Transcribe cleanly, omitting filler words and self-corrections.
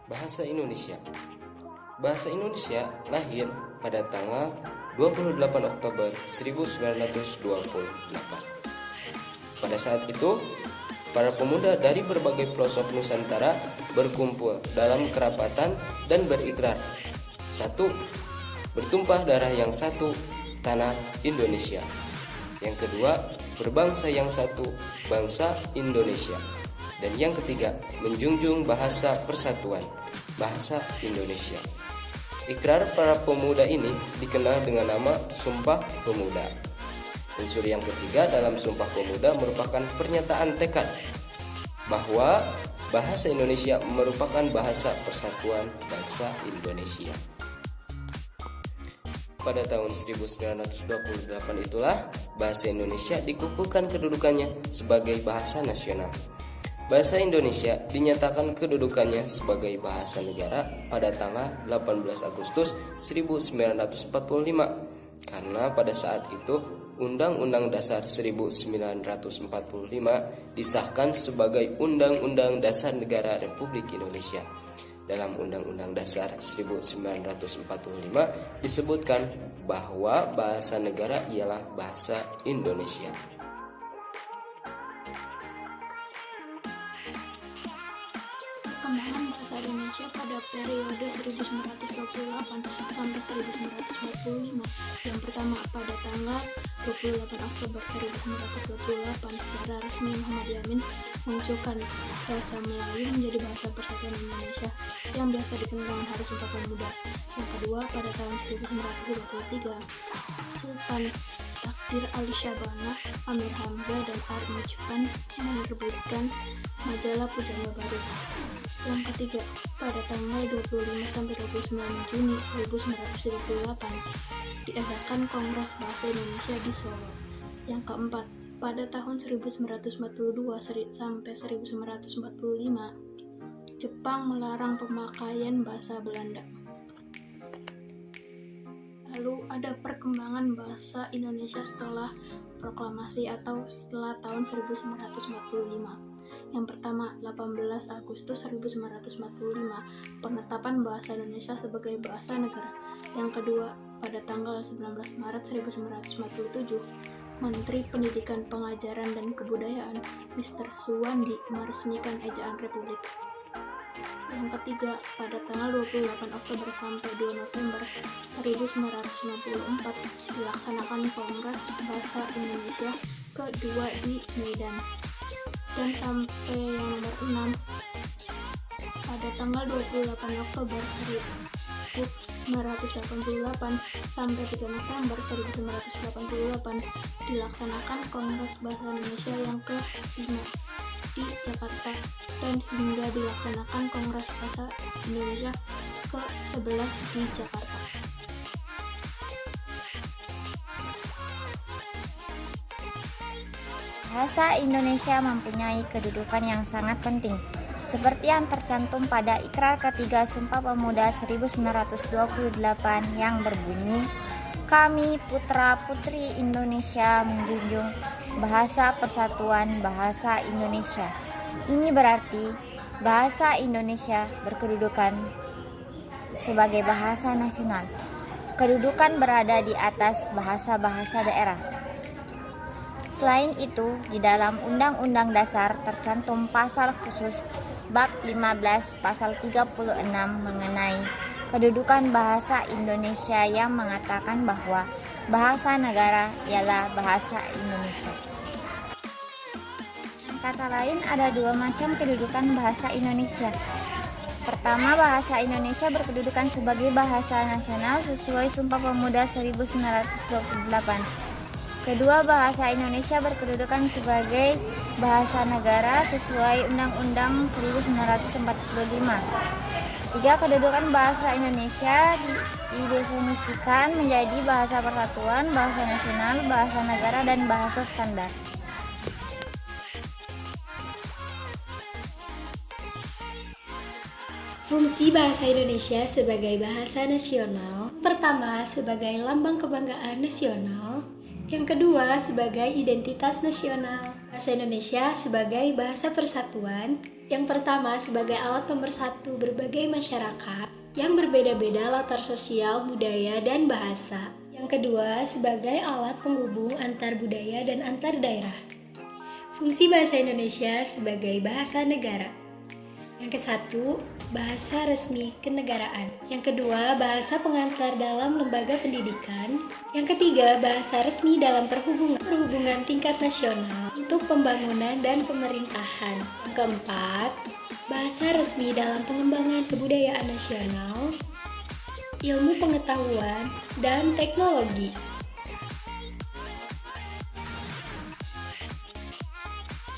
Bahasa Indonesia. Bahasa Indonesia lahir pada tanggal 28 Oktober 1928. Pada saat itu, para pemuda dari berbagai pelosok Nusantara berkumpul dalam kerapatan dan berikrar, satu, bertumpah darah yang satu, tanah Indonesia. Yang kedua, berbangsa yang satu, bangsa Indonesia. Dan yang ketiga, menjunjung bahasa persatuan, bahasa Indonesia. Ikrar para pemuda ini dikenal dengan nama Sumpah Pemuda. Unsur yang ketiga dalam Sumpah Pemuda merupakan pernyataan tekad bahwa bahasa Indonesia merupakan bahasa persatuan bangsa Indonesia. Pada tahun 1928 itulah bahasa Indonesia dikukuhkan kedudukannya sebagai bahasa nasional. Bahasa Indonesia dinyatakan kedudukannya sebagai bahasa negara pada tanggal 18 Agustus 1945 karena pada saat itu Undang-Undang Dasar 1945 disahkan sebagai Undang-Undang Dasar Negara Republik Indonesia. Dalam Undang-Undang Dasar 1945 disebutkan bahwa bahasa negara ialah bahasa Indonesia. Perkembangan bahasa Indonesia pada periode 1928 sampai 1945. Yang pertama, pada tanggal 28 Oktober 1928 secara resmi Muhammad Yamin mengusulkan bahasa Melayu menjadi bahasa persatuan Indonesia yang biasa dikenal dengan Hari Sumpah Pemuda. Yang kedua, pada tahun 1923 Sultan Takdir Ali Syahbana, Amir Hamzah, dan Arif Mujpan menerbitkan majalah Pujangga Baru. Yang ketiga, pada tanggal 25 sampai 29 Juni 1928 diadakan Kongres Bahasa Indonesia di Solo. Yang keempat, pada tahun 1942 sampai 1945 Jepang melarang pemakaian bahasa Belanda. Lalu ada perkembangan bahasa Indonesia setelah proklamasi atau setelah tahun 1945. Yang pertama, 18 Agustus 1945, penetapan bahasa Indonesia sebagai bahasa negara. Yang kedua, pada tanggal 19 Maret 1947, Menteri Pendidikan, Pengajaran, dan Kebudayaan, Mr. Suwandi, meresmikan ejaan Republik. Yang ketiga, pada tanggal 28 Oktober sampai 2 November 1954 dilaksanakan Kongres Bahasa Indonesia kedua di Medan. Dan sampai yang nomor 6, pada tanggal 28 Oktober 1988 sampai 3 November 1988 dilaksanakan Kongres Bahasa Indonesia yang ke-5 di Jakarta, dan hingga dilaksanakan Kongres Bahasa Indonesia ke-11 di Jakarta. Bahasa Indonesia mempunyai kedudukan yang sangat penting, seperti yang tercantum pada Ikrar ketiga Sumpah Pemuda 1928 yang berbunyi, "Kami putra-putri Indonesia menjunjung bahasa persatuan bahasa Indonesia." Ini berarti bahasa Indonesia berkedudukan sebagai bahasa nasional. Kedudukan berada di atas bahasa-bahasa daerah. Selain itu, di dalam Undang-Undang Dasar tercantum pasal khusus bab 15 pasal 36 mengenai kedudukan bahasa Indonesia yang mengatakan bahwa bahasa negara ialah bahasa Indonesia. Kata lain, ada dua macam kedudukan bahasa Indonesia. Pertama, bahasa Indonesia berkedudukan sebagai bahasa nasional sesuai Sumpah Pemuda 1928. Kedua, bahasa Indonesia berkedudukan sebagai bahasa negara sesuai Undang-Undang 1945. Tiga, kedudukan bahasa Indonesia didefinisikan menjadi bahasa persatuan, bahasa nasional, bahasa negara, dan bahasa standar. Fungsi bahasa Indonesia sebagai bahasa nasional, pertama sebagai lambang kebanggaan nasional, yang kedua sebagai identitas nasional. Bahasa Indonesia sebagai bahasa persatuan. Yang pertama sebagai alat pemersatu berbagai masyarakat yang berbeda-beda latar sosial, budaya, dan bahasa. Yang kedua sebagai alat penghubung antar budaya dan antar daerah. Fungsi bahasa Indonesia sebagai bahasa negara. Yang kesatu, bahasa resmi kenegaraan. Yang kedua, bahasa pengantar dalam lembaga pendidikan. Yang ketiga, bahasa resmi dalam perhubungan tingkat nasional untuk pembangunan dan pemerintahan. Yang keempat, bahasa resmi dalam pengembangan kebudayaan nasional, ilmu pengetahuan, dan teknologi.